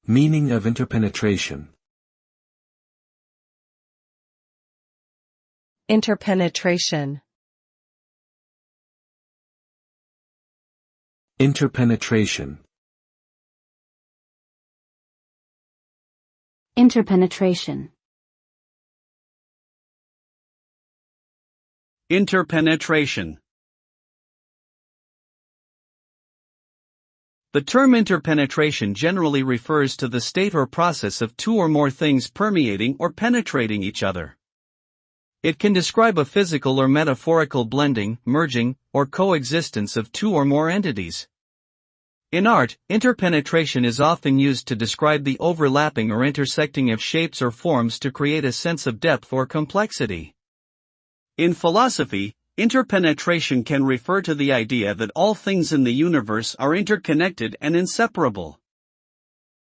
Meaning of interpenetration. Interpenetration. Interpenetration. Interpenetration. Interpenetration. The term interpenetration generally refers to the state or process of two or more things permeating or penetrating each other. It can describe a physical or metaphorical blending, merging, or coexistence of two or more entities. In art, interpenetration is often used to describe the overlapping or intersecting of shapes or forms to create a sense of depth or complexity. In philosophy, interpenetration can refer to the idea that all things in the universe are interconnected and inseparable.